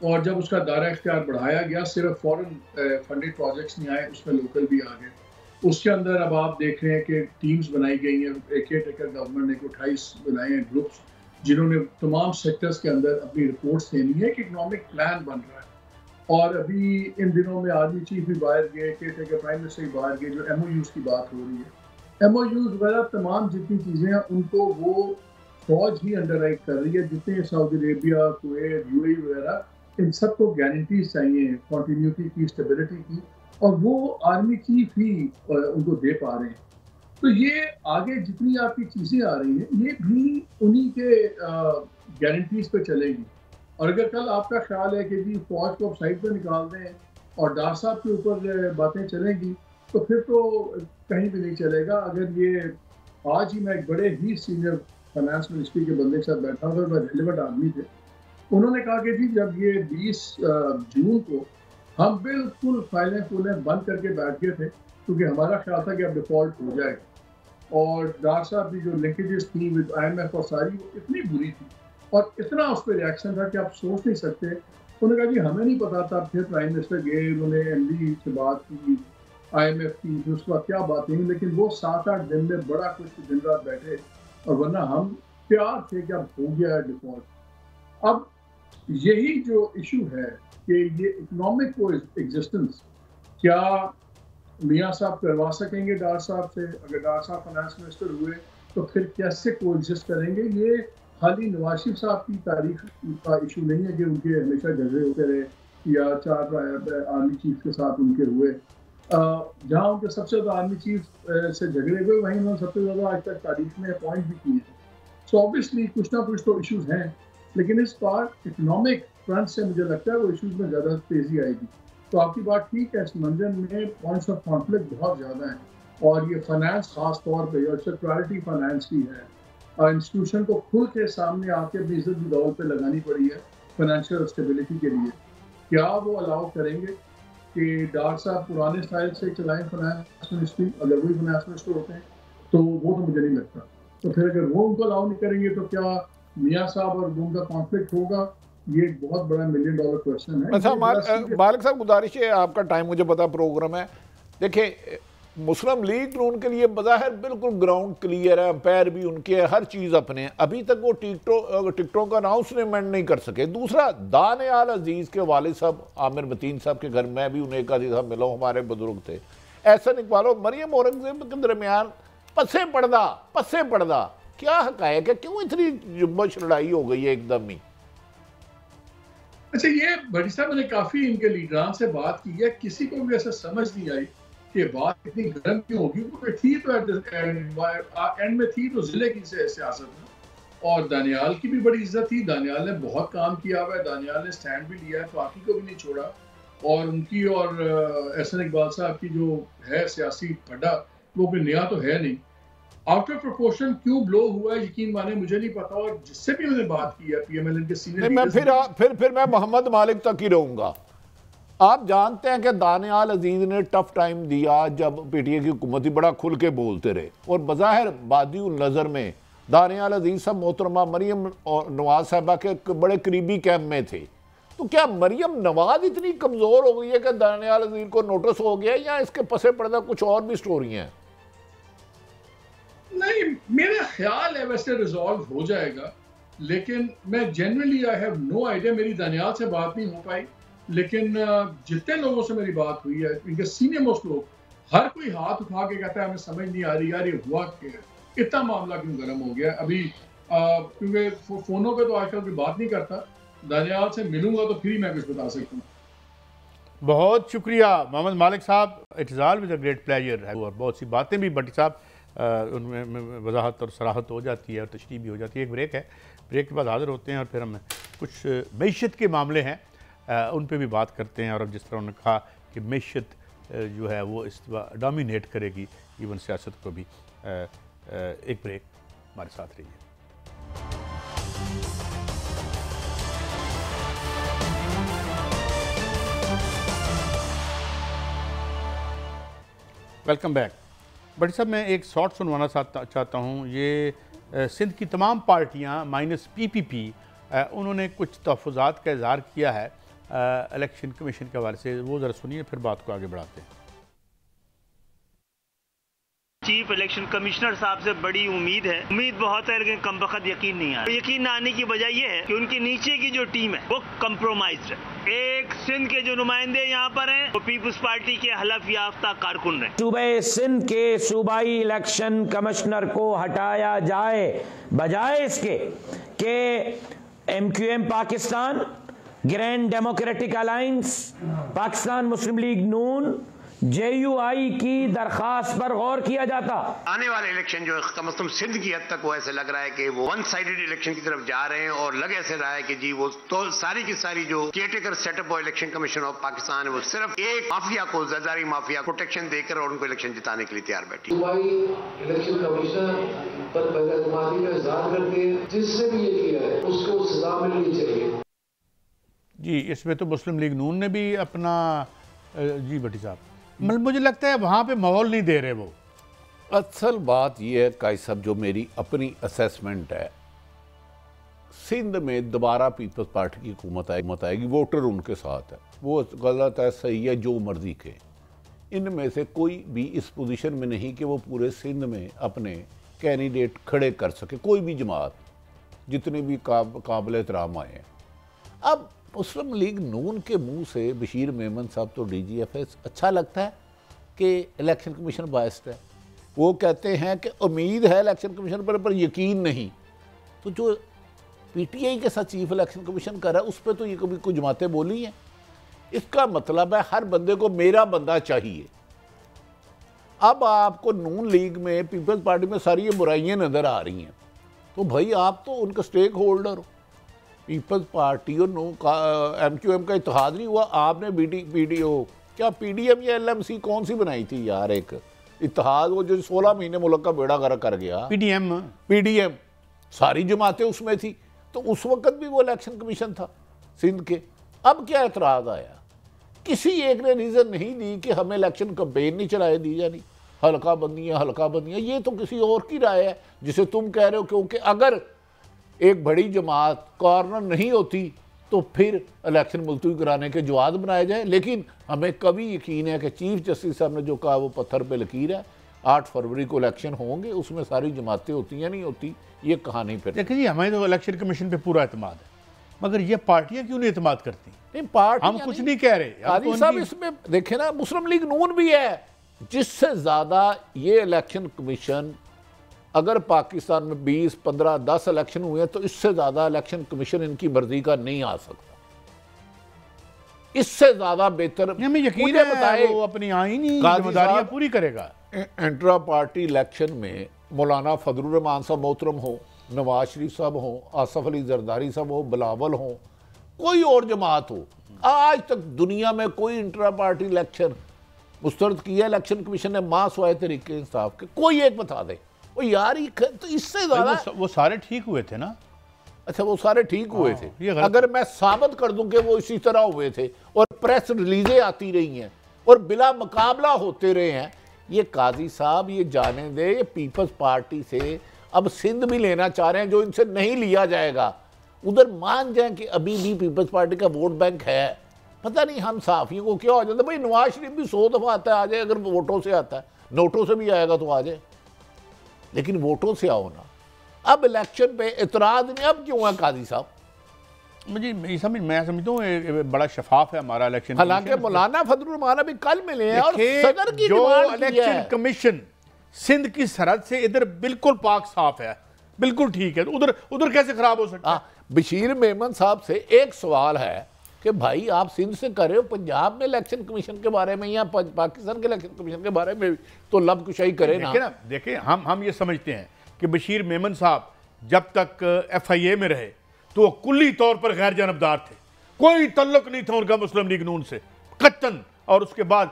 और जब उसका दायरा इख्तियार बढ़ाया गया, सिर्फ फॉरेन फंडेड प्रोजेक्ट्स नहीं आए, उसमें लोकल भी आ गए। उसके अंदर अब आप देख रहे हैं कि टीम्स बनाई गई हैं, केयर टेकर गवर्नमेंट ने 28 बनाए हैं ग्रुप्स, जिन्होंने तमाम सेक्टर्स के अंदर अपनी रिपोर्ट्स देनी है कि इकोनॉमिक प्लान बन रहा है। और अभी इन दिनों में आर्मी चीफ भी बाहर गए, केयर टेकर प्राइम मिनिस्टर भी बाहर गए, जो MOUs की बात हो रही है। MOUs वगैरह तमाम जितनी चीज़ें हैं उनको वो फौज ही अंडरराइट कर रही है। जितने सऊदी अरेबिया, कुवैत, UAE वगैरह, इन सबको गारंटीज चाहिए कॉन्टीन्यूटी की, स्टेबिलिटी की, और वो आर्मी चीफ ही उनको दे पा रहे हैं। तो ये आगे जितनी आपकी चीज़ें आ रही हैं, ये भी उन्हीं के गारंटीज पे चलेगी। और अगर कल आपका ख्याल है कि जी फौज को साइड पे निकाल दें और डार साहब के ऊपर बातें चलेंगी, तो फिर तो कहीं भी नहीं चलेगा। अगर ये आज ही मैं एक बड़े ही सीनियर फाइनेंस मिनिस्ट्री के बंदे के साथ बैठा था, वह रिलेवेंट आदमी थे, उन्होंने कहा कि जी जब ये 20 जून को हम बिल्कुल फाइलें फूलें बंद करके बैठ गए थे, क्योंकि हमारा ख्याल था कि अब डिफॉल्ट हो जाएगा। और डार साहब की जो लिंकेजेस थी विद IMF और सारी, वो इतनी बुरी थी और इतना उस पर रिएक्शन था कि आप सोच नहीं सकते। उन्होंने कहा जी हमें नहीं पता था। फिर प्राइम मिनिस्टर गए, उन्होंने MD से बात की, IMF की, फिर उसके बाद क्या बातें हुई, लेकिन वो 7-8 दिन में बड़ा कुछ दिन रात बैठे, और वरना हम तैयार थे कि अब हो गया है डिफॉल्ट। अब यही जो इशू है कि ये इकोनॉमिक को एग्जिस्टेंस क्या मियाँ साहब करवा सकेंगे डार साहब से? अगर डार साहब फाइनेंस मिनिस्टर हुए तो फिर कैसे को एग्जिस्ट करेंगे? ये खाली नवाज शरीफ साहब की तारीख का इशू नहीं है कि उनके हमेशा झगड़े होते रहे या 4 आर्मी चीफ के साथ उनके हुए। जहाँ उनके सबसे ज़्यादा आर्मी चीफ से झगड़े हुए, वहीं उन्होंने सबसे ज़्यादा आज तक तारीख में अपॉइंट भी किए हैं। सो ऑब्वियसली कुछ ना कुछ तो इशूज़ हैं, लेकिन इस बार इकोनॉमिक फ्रंट से मुझे लगता है वो इशूज़ में ज़्यादा तेज़ी आएगी। तो आपकी बात ठीक है, इस मंजर में पॉइंट्स ऑफ कॉन्फ्लिक्ट बहुत ज़्यादा हैं, और ये फाइनेंस ख़ास तौर पर, और सिक्योरिटी फाइनेंस की है, इंस्टीट्यूशन को खुल के सामने आके अपनी इज्जत भी दौल पे लगानी पड़ी है फाइनेंशियल स्टेबिलिटी के लिए। क्या वो अलाउ करेंगे कि डार साहब पुराने स्टाइल से चलाएं फाइनेंस मिनिस्ट्री? अगर वही फाइनेंस मिनिस्टर होते हैं तो वो तो मुझे नहीं लगता। तो फिर अगर वो उनको अलाउ नहीं करेंगे तो क्या मियाँ साहब और उनका कॉन्फ्लिक्ट होगा? ये एक बहुत बड़ा $1 मिलियन क्वेश्चन है। अच्छा मालिक साहब, गुजारिश है, आपका टाइम मुझे पता प्रोग्राम है। देखिए, मुस्लिम लीग नून के लिए बज़ाहिर बिल्कुल ग्राउंड क्लियर है, अंपायर भी उनके है, हर चीज़ अपने हैं। अभी तक वो टिकटों का अनाउंसमेंट नहीं कर सके। दूसरा, दानियाल अजीज़ के वालिद साहब आमिर मतीन साहब के घर में भी उन्हें एक आधी साहब मिला, हमारे बुजुर्ग थे। ऐसा इकबाल मरियम औरंगजेब के दरमियान पस्से पड़दा क्या हक़ायक़ है? क्यों इतनी जुम्बश लड़ाई हो गई है एकदम ही? अच्छा, ये बड़ी साहब, मैंने काफ़ी इनके लीडरान से बात की है, किसी को भी ऐसा समझ नहीं आई कि बात इतनी गर्म क्यों होगी। क्योंकि थी तो एंड में थी तो जिले की सियासत में, और दानियाल की भी बड़ी इज्जत थी। दानियाल ने बहुत काम किया हुआ है, दानियाल ने स्टैंड भी लिया है, बाकी को भी नहीं छोड़ा। और उनकी और एहसन इकबाल साहब की जो है सियासी खड्डा, वो भी नया तो है नहीं। आउट ऑफ प्रोपोर्शन क्यों ब्लो हुआ है, यकीन माने मुझे नहीं पता। और जिससे भी उन्होंने बात की है PMLN के सीनियर, फिर मैं मोहम्मद मालिक तक ही रहूंगा। आप जानते हैं कि दानियाल अजीज ने टफ टाइम दिया जब PTI की हुकूमत ही बड़ा खुल के बोलते रहे, और बज़ाहिर बादी नज़र में दानियाल अजीज सब मोहतरमा मरियम और नवाज साहबा के बड़े करीबी कैंप में थे। तो क्या मरियम नवाज इतनी कमज़ोर हो गई है कि दानियाल अजीज को नोटिस हो गया, या इसके पसे पर्दा कुछ और भी स्टोरी हैं? नहीं, मेरा ख्याल है वैसे रिजॉल्व हो जाएगा, लेकिन मैं generally I have no idea. मेरी दानियाल से बात नहीं हो पाई, लेकिन जितने लोगों से मेरी बात हुई है, इनके सीनियर मोस्ट लोग, हर कोई हाथ उठा के कहता है हमें समझ नहीं आ रही यार ये हुआ क्या है, इतना मामला क्यों गर्म हो गया अभी। क्योंकि फोनों पे तो आजकल कोई बात नहीं करता, दानियाल से मिलूंगा तो फिर ही मैं कुछ बता सकता हूँ। बहुत शुक्रिया मोहम्मद मालिक साहब, it is always a great pleasure है। और बहुत सी बातें भी भट्टी साहब उनमें वजाहत और सराहत हो जाती है और तशरीह भी हो जाती है। एक ब्रेक है, ब्रेक के बाद हाजिर होते हैं और फिर हम कुछ मईशत के मामले हैं उन पे भी बात करते हैं। और अब जिस तरह उन्होंने कहा कि मईशत जो है वो इस डोमिनेट करेगी इवन सियासत को भी। एक ब्रेक, हमारे साथ रहिए। Welcome back. बट साहब मैं एक शॉर्ट सुनवाना चाहता हूँ। ये सिंध की तमाम पार्टियाँ माइनस PPP उन्होंने कुछ तहफ़्फ़ुज़ात का इज़हार किया है इलेक्शन कमीशन के हवाले से, वो ज़रा सुनिए फिर बात को आगे बढ़ाते हैं। चीफ इलेक्शन कमिश्नर साहब से बड़ी उम्मीद है, उम्मीद बहुत है लेकिन कम वक्त यकीन नहीं आ रहा। यकीन ना आने की वजह यह है कि उनके नीचे की जो टीम है वो कम्प्रोमाइज्ड है। एक सिंध के जो नुमाइंदे यहाँ पर हैं वो पीपुल्स पार्टी के हलफ याफ्ता कारकुन हैं। सूबे सिंध के सूबाई इलेक्शन कमिश्नर को हटाया जाए, बजाय इसके कि MQM Pakistan, Grand Democratic Alliance, Pakistan Muslim League Noon, JUI की दरखास्त पर गौर किया जाता। आने वाले इलेक्शन जो कम से कम सिंध की हद तक वो ऐसे लग रहा है कि वो वन साइडेड इलेक्शन की तरफ जा रहे हैं और लग ऐसे रहा है कि जी वो तो सारी की सारी जो केयरटेकर सेटअप और इलेक्शन कमीशन ऑफ पाकिस्तान है वो सिर्फ एक माफिया को, जरदारी माफिया प्रोटेक्शन देकर और उनको इलेक्शन जिताने के लिए तैयार बैठी। इलेक्शन कमीशन पर बेगमानी का इजहार करके जिससे भी ये किया है उसको सजा मिलनी चाहिए। जी, इसमें तो मुस्लिम लीग नून ने भी अपना जी भट्टी साहब, मतलब मुझे लगता है वहाँ पे माहौल नहीं दे रहे वो। असल बात यह है काई साहब, जो मेरी अपनी असेसमेंट है, सिंध में दोबारा पीपल्स पार्टी की हुकूमत आएगी, वोटर उनके साथ है, वो गलत है सही है जो मर्जी के, इनमें से कोई भी इस पोजीशन में नहीं कि वो पूरे सिंध में अपने कैंडिडेट खड़े कर सके, कोई भी जमात, जितने भी काबिल एहतराम आए हैं। अब मुस्लिम लीग नून के मुंह से बशीर मेमन साहब तो DGFS अच्छा लगता है कि इलेक्शन कमीशन बायस्ड है, वो कहते हैं कि उम्मीद है इलेक्शन कमीशन पर यकीन नहीं। तो जो PTI के साथ चीफ इलेक्शन कमीशन कर रहा है उस पर तो ये कभी कुछ जमातें बोली हैं। इसका मतलब है हर बंदे को मेरा बंदा चाहिए। अब आपको नून लीग में, पीपल्स पार्टी में सारी ये बुराइयाँ नज़र आ रही हैं, तो भाई आप तो उनका स्टेक होल्डर हो। पीपल्स पार्टी और MQM का इत्तेहाद नहीं हुआ, आपने PDM या LMC कौन सी बनाई थी यार, एक इत्तेहाद वो जो 16 महीने मुल्क का बेड़ा गर्क कर गया। PDM सारी जमातें उसमें थी, तो उस वक्त भी वो इलेक्शन कमीशन था सिंध के। अब क्या एतराज़ आया? किसी एक ने रीज़न नहीं दी कि हमें इलेक्शन कैंपेन नहीं चलाए दी जानी, हल्का बंदियाँ, ये तो किसी और की राय है जिसे तुम कह रहे हो। क्योंकि अगर एक बड़ी जमात कॉर्नर नहीं होती तो फिर इलेक्शन मुलतवी कराने के जवाब बनाए जाए। लेकिन हमें कभी यकीन है कि चीफ जस्टिस साहब ने जो कहा वो पत्थर पे लकीर है। 8 फरवरी को इलेक्शन होंगे, उसमें सारी जमातें होती या नहीं होती ये कहानी फिर। देखिए जी, हमें तो इलेक्शन कमीशन पे पूरा एतमाद है, मगर ये पार्टियां क्यों नहीं एतमाद करती? नहीं, पार्टी हम कुछ नहीं कह रहे आदि साहब, इसमें देखे ना मुस्लिम लीग नून भी है। जिससे ज़्यादा ये इलेक्शन कमीशन, अगर पाकिस्तान में 20, 15, 10 इलेक्शन हुए तो इससे ज़्यादा इलेक्शन कमीशन इनकी मर्जी का नहीं आ सकता। इससे ज़्यादा बेहतर हमें यकीन है बताए वो अपनी आईनी जिम्मेदारियां पूरी करेगा। इंट्रा पार्टी इलेक्शन में मौलाना फजलुर रहमान साहब मोहतरम हो, नवाज शरीफ साहब हो, आसफ अली जरदारी साहब हो, बिलावल हो, कोई और जमात हो, आज तक दुनिया में कोई इंट्रा पार्टी इलेक्शन मुस्तरद किया इलेक्शन कमीशन ने मास वाए तरीके इंसाफ के, कोई एक बता दे। वो यार तो इससे ज्यादा वो सारे ठीक हुए थे ना। अच्छा, वो सारे ठीक हुए थे। अगर मैं साबित कर दूं कि वो इसी तरह हुए थे और प्रेस रिलीजें आती रही हैं और बिला मुकाबला होते रहे हैं, ये काजी साहब ये जाने दे, ये पीपल्स पार्टी से अब सिंध भी लेना चाह रहे हैं जो इनसे नहीं लिया जाएगा। उधर मान जाए कि अभी भी पीपल्स पार्टी का वोट बैंक है, पता नहीं हम साफियों को क्या हो जाता है। भाई नवाज शरीफ भी 100 दफा आता है, आ जाए, अगर वोटों से आता है, नोटों से भी आएगा तो आ जाए, लेकिन वोटों से आओ ना। अब इलेक्शन पे इतराज नहीं, अब क्यों है काजी साहब? मुझे मैं समझता हूँ बड़ा शफाफ है हमारा इलेक्शन। हालांकि मौलाना फजलुर रहमान अभी कल मिले हैं और सदर की जो डिमांड इलेक्शन कमीशन सिंध की सरहद से इधर बिल्कुल पाक साफ है, बिल्कुल ठीक है, उधर उधर कैसे खराब हो सकता है? बशीर मेमन साहब से एक सवाल है कि भाई आप सिंध से कर रहे हो, पंजाब में इलेक्शन कमीशन के बारे में या पाकिस्तान के इलेक्शन कमीशन के बारे में तो लबकुशाई करे ना। देखिए हम ये समझते हैं कि बशीर मेमन साहब जब तक FIA में रहे तो वो कुल्ली तौर पर गैर जानबदार थे, कोई तल्लुक नहीं था उनका मुस्लिम लीग नून से कत्तन, और उसके बाद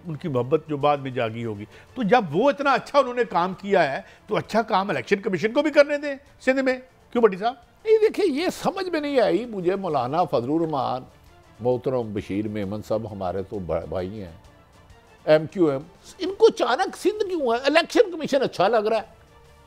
उनकी मोहब्बत जो बाद में जागी होगी। तो जब वो इतना अच्छा उन्होंने काम किया है तो अच्छा काम इलेक्शन कमीशन को भी करने दें सिंध में, क्यों भट्टी साहब? नहीं देखिए, ये समझ में नहीं आई मुझे। मौलाना फजलुर रहमान, मोहतरम बशीर मेमन साहब हमारे तो भाई हैं, MQM, इनको अचानक सिंध क्यों है? इलेक्शन कमीशन अच्छा लग रहा है,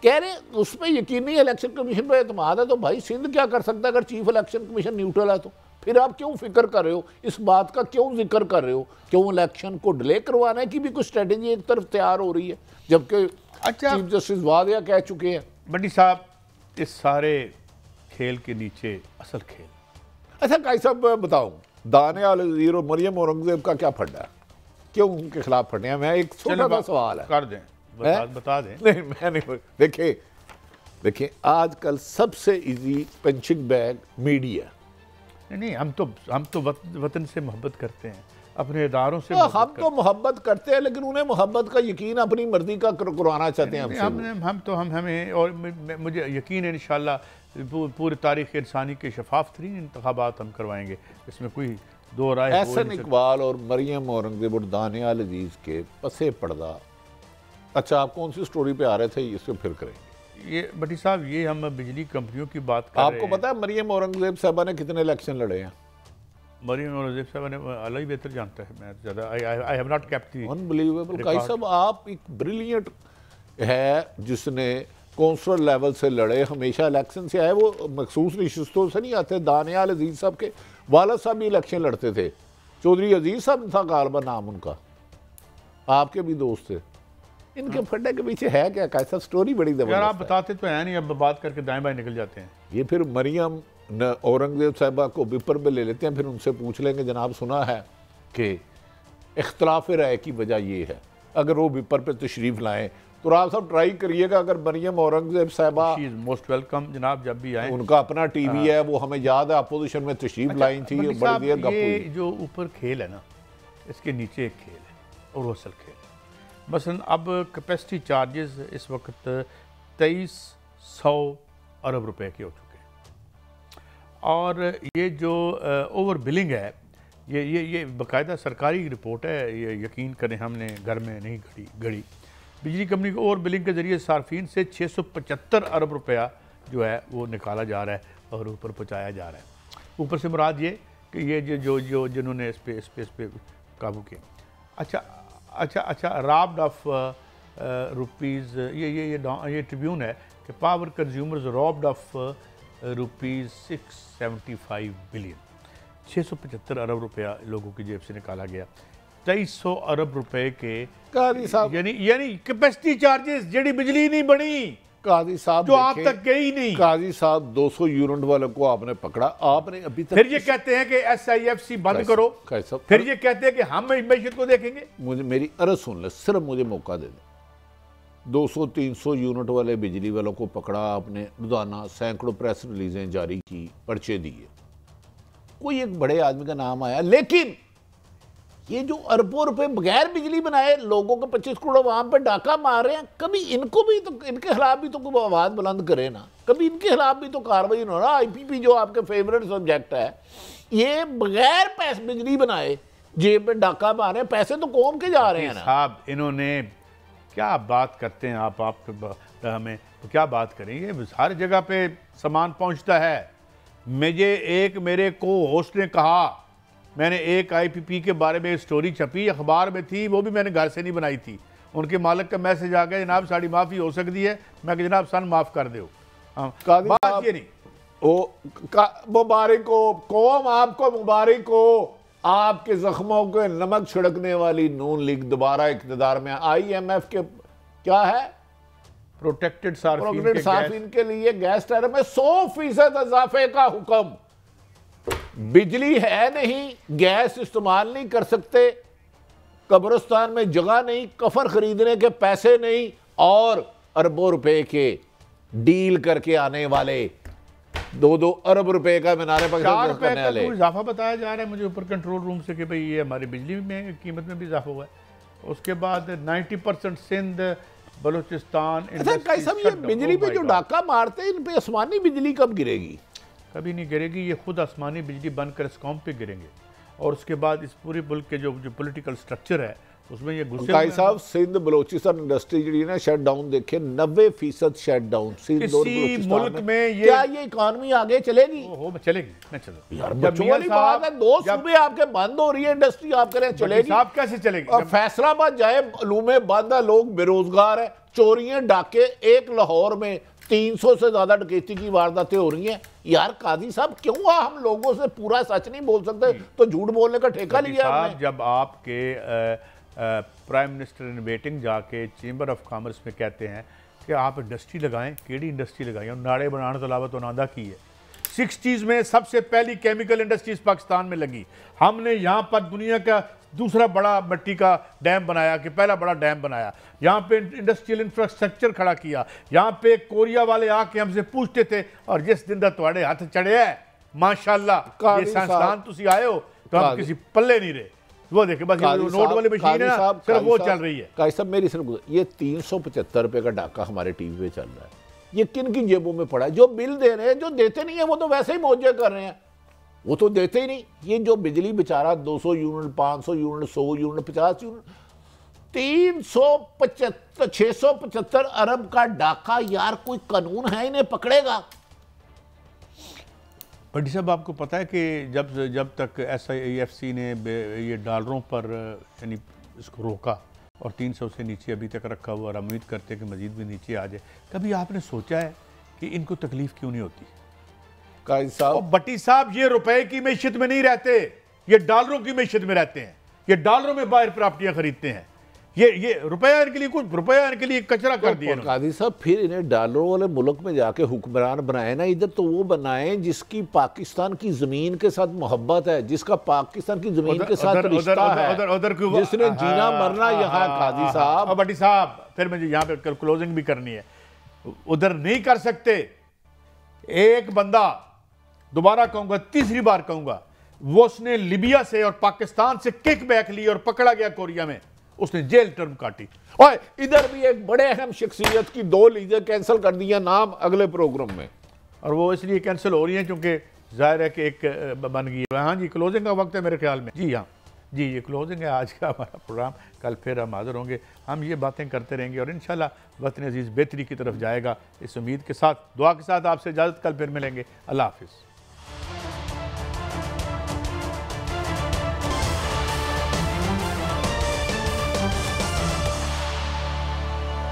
कह रहे उसमें यकीन नहीं, इलेक्शन कमीशन पे एतमाद है, तो भाई सिंध क्या कर सकता है अगर चीफ इलेक्शन कमीशन न्यूट्रल है? तो फिर आप क्यों फिक्र कर रहे हो, इस बात का क्यों जिक्र कर रहे हो? क्यों इलेक्शन को डिले करवाने की भी कुछ स्ट्रेटेजी एक तरफ तैयार हो रही है, जबकि अच्छा चीफ जस्टिस वादिया कह चुके हैं। भट्टी साहब, इस सारे खेल के नीचे असल खेल। अच्छा काई साहब बताऊं, दानियाल अज़ीज़ और मरियम औरंगज़ेब का क्या फंडा है, क्यों उनके खिलाफ फंडे हैं? मैं एक छोटा सा सवाल है, कर दें, बता दें। नहीं मैं नहीं, देखिए आजकल सबसे इजी पंचिंग बैग मीडिया। नहीं, हम तो वतन से मोहब्बत करते हैं, अपने इदारों से हम तो मोहब्बत करते हैं, लेकिन उन्हें मोहब्बत का यकीन अपनी मर्जी का करवाना चाहते हैं हमें और मुझे यकीन है इंशाल्लाह पूरी तारीख इंसानी के शफाफ तरीन इंतखाबात हम करवाएंगे, इसमें कोई दो राय। एहसन इकबाल और मरियम औरंगज़ेब और दानियाल अज़ीज़ के पसे पर्दा। अच्छा, आप कौन सी स्टोरी पे आ रहे थे, इसको फिर करेंगे। ये भट्टी साहब, ये हम बिजली कंपनियों की बात कर रहे हैं। आपको पता है मरियम औरंगज़ेब साहबा ने कितने इलेक्शन लड़े हैं? मरियम औरंगज़ेब साहब ने अल्लाह ही बेहतर जानता है, मैं ज़्यादा I have not kept the unbelievable. काई साहब, आप एक ब्रिलियंट है जिसने कौंसलर लेवल से लड़े, हमेशा इलेक्शन से आए, वो मखसूस नशिस्तों से नहीं आते। दानियाल अज़ीज़ साहब के वालिद साहब भी इलेक्शन लड़ते थे, चौधरी अजीज़ साहब था गालबा नाम उनका, आपके भी दोस्त थे। इनके फंडे के पीछे है क्या? कैसा स्टोरी बड़ी जबरदस्त यार, आप बताते तो है नहीं, अब बात करके दाएं बाएं निकल जाते हैं। ये फिर मरियम औरंगज़ेब साहिबा को विपर पे ले लेते हैं, फिर उनसे पूछ लेंगे जनाब सुना है कि इख्तलाफ राय की वजह ये है, अगर वो विपर पे तशरीफ़ लाएँ तो आप सब ट्राई करिएगा। अगर मरियम औरंगज़ेब साहिबा मोस्ट वेलकम जनाब, जब भी आए। उनका अपना TV है, वो हमें याद है अपोजिशन में तशरीफ़ लाई थी, बड़ी देर गप हुई। जो ऊपर खेल है ना, इसके नीचे एक खेल है और वो असल खेल है। मसलन अब कैपेसिटी चार्जेस इस वक्त 2300 अरब रुपए के हो चुके हैं, और ये जो ओवर बिलिंग है, ये बाकायदा सरकारी रिपोर्ट है, ये यकीन करें हमने घर में नहीं घड़ी। बिजली कंपनी को ओवर बिलिंग के जरिए सार्फिन से 675 अरब रुपया जो है वो निकाला जा रहा है और ऊपर पहुँचाया जा रहा है। ऊपर से मुराद ये कि ये जो जिन्होंने इस पे काबू किया। अच्छा, राब्ड ऑफ रुपीज़, ये ट्रिब्यून है कि power consumers robbed of rupees 675 billion, 675 अरब रुपया लोगों की जेब से निकाला गया। 2300 अरब रुपए के काजी साहब, यानी कैपेसिटी चार्जेस जेडी बिजली नहीं बनी, काजी साहब जो आप तक गई नहीं। काजी साहब 200 यूनिट वाले को आपने पकड़ा, आपने अभी तक फिर ये कहते हैं कि SIFC बंद करो, फिर ये कहते हैं कि हम मैशत को देखेंगे। मुझे मेरी अर्ज सुन ले, सिर्फ मुझे मौका दे दे। 200-300 यूनिट वाले बिजली वालों को पकड़ा आपने, रोजाना सैकड़ों प्रेस रिलीजें जारी की, पर्चे दिए, कोई एक बड़े आदमी का नाम आया, लेकिन ये जो अरबों रुपए बगैर बिजली बनाए लोगों को 25 करोड़ आवाम पे डाका मार रहे हैं, कभी इनको भी तो, इनके खिलाफ भी तो कोई आवाज बुलंद करे ना, कभी इनके खिलाफ भी तो कार्रवाई ना हो। IPP जो आपके फेवरेट सब्जेक्ट है, ये बगैर पैसे बिजली बनाए जेब पे डाका मारे, पैसे तो कौम के जा रहे हैं ना साहब। इन्होंने क्या बात करते हैं आप हमें तो क्या बात करेंगे, हर जगह पे सामान पहुंचता है। मेरे को होस्ट ने कहा, मैंने एक IPP के बारे में स्टोरी छपी, अखबार में थी, वो भी मैंने घर से नहीं बनाई थी। उनके मालिक का मैसेज आ गया, जनाब साड़ी माफ़ी हो सकती है। मैं जनाब सन माफ़ कर दो। बात ये नहीं, मुबारक हो कौम, आपको मुबारक हो, आपके जख्मों के नमक छिड़कने वाली नून लीग दोबारा इक़्तिदार में। IMF के क्या है, प्रोटेक्टेड सार्फिन के लिए गैस टैरिफ में 100% इजाफे का हुक्म। बिजली है नहीं, गैस इस्तेमाल नहीं कर सकते, कब्रिस्तान में जगह नहीं, कफन खरीदने के पैसे नहीं, और अरबों रुपए के डील करके आने वाले 2-2 अरब रुपए का मीनारे पर 4 रुपए का कोई इजाफा बताया जा रहा है मुझे ऊपर कंट्रोल रूम से कि भाई ये हमारी बिजली में कीमत में भी इजाफा हुआ है। उसके बाद 90% सिंध, बलूचिस्तान। अच्छा कई सब ये बिजली पे जो डाका मारते हैं, इन पे आसमानी बिजली कब गिरेगी? कभी नहीं गिरेगी, ये खुद आसमानी बिजली बनकर इस कौम पे गिरेंगे। और उसके बाद इस पूरे मुल्क के जो पॉलिटिकल स्ट्रक्चर है उसमें ये घुसे भाई साहब, सिंध बलोचिस्तान इंडस्ट्री जी ने शट डाउन देखे, 90% शट डाउन सिंध और इसी मुल्क में। ये क्या ये इकॉनमी आगे चलेगी? चलेगी, मैं चलो यार बच्चों वाली बात है, 2 सूबे आपके बंद हो रही है इंडस्ट्री, आप कह रहे हैं चलेगी? साहब कैसे चलेगी? और फैसलाबाद जाए, लूमे बंद है, लोग बेरोजगार है, चोरियां डाके, एक लाहौर में 300 से ज्यादा डकैती की वारदातें हो रही हैं। यार काजी साहब, क्यों हम लोगों से पूरा सच नहीं बोल सकते? तो झूठ बोलने का ठेका लिया आपने। जब आपके प्राइम मिनिस्टर इन वेटिंग जाके चेंबर ऑफ कॉमर्स में कहते हैं कि आप इंडस्ट्री लगाएं, केड़ी इंडस्ट्री लगाएं, नाड़े बनाने तो अलावा तो नादा की है। 60s में सबसे पहली केमिकल इंडस्ट्रीज पाकिस्तान में लगी। हमने यहाँ पर दुनिया का दूसरा बड़ा मिट्टी का डैम बनाया, कि पहला बड़ा डैम बनाया, यहाँ पे इंडस्ट्रियल इंफ्रास्ट्रक्चर खड़ा किया। यहाँ पे कोरिया वाले आके हमसे पूछते थे, और जिस दिन दा तुम्हारे हाथ चढ़े है माशाल्लाह, ये साइंसदान तुसी आए हो, तो हम किसी पल्ले नहीं रहे। वो देखे बस नोट वाली मशीन है ना, सिर्फ वो चल रही है। काजी साहब मेरी सिर्फ ये 375 रुपए का डाका हमारे टीवी पे चल रहा है, ये किन की जेबों में पड़ा है? जो बिल दे रहे हैं, जो देते नहीं है वो तो वैसे ही मौजे कर रहे हैं, वो तो देते ही नहीं। ये जो बिजली बेचारा 200 यूनिट, 500 यूनिट, 100 यूनिट, 50 यूनिट, 375 675 अरब का डाका, यार कोई कानून है इन्हें पकड़ेगा? भट्टी साहब आपको पता है कि जब तक SIFC ने ये डॉलरों पर यानी इसको रोका और 300 से नीचे अभी तक रखा हुआ, और उम्मीद करते हैं कि मजीद भी नीचे आ जाए, कभी आपने सोचा है कि इनको तकलीफ क्यों नहीं होती? काजी साहब, भट्टी साहब, ये रुपए की मैशियत में नहीं रहते, ये डॉलरों की मैशियत में रहते हैं। ये डॉलरों में बाहर प्रॉपर्टियां खरीदते हैं। ये रुपया इनके लिए, कुछ रुपया इनके लिए कचरा कर दिया। काजी साहब, फिर इन्हें डॉलरों वाले मुल्क में जाके हुक्मरान बनाए ना, इधर तो वो बनाए जिसकी पाकिस्तान की जमीन के साथ मोहब्बत है, जिसका पाकिस्तान की जमीन के साथ रिश्ता है, जिसने जीना मरना यहाँ। काजी साहब, भट्टी साहब, फिर मुझे यहाँ पे क्लोजिंग भी करनी है। उधर नहीं कर सकते। एक बंदा, दोबारा कहूंगा, तीसरी बार कहूंगा, वो उसने लिबिया से और पाकिस्तान से किक बैक ली और पकड़ा गया कोरिया में, उसने जेल टर्म काटी। और इधर भी एक बड़े अहम शख्सियत की 2 लीजें कैंसिल कर दिया, नाम अगले प्रोग्राम में, और वो इसलिए कैंसिल हो रही हैं क्योंकि जाहिर है कि एक बन गई है। हाँ जी, क्लोजिंग का वक्त है मेरे ख्याल में। जी हाँ जी, ये क्लोजिंग है आज का हमारा प्रोग्राम। कल फिर हम हाजिर होंगे, हम ये बातें करते रहेंगे और इंशाल्लाह वतन अजीज़ बेहतरी की तरफ जाएगा, इस उम्मीद के साथ, दुआ के साथ आपसे इजाज़त। कल फिर मिलेंगे। अल्लाह हाफिज़।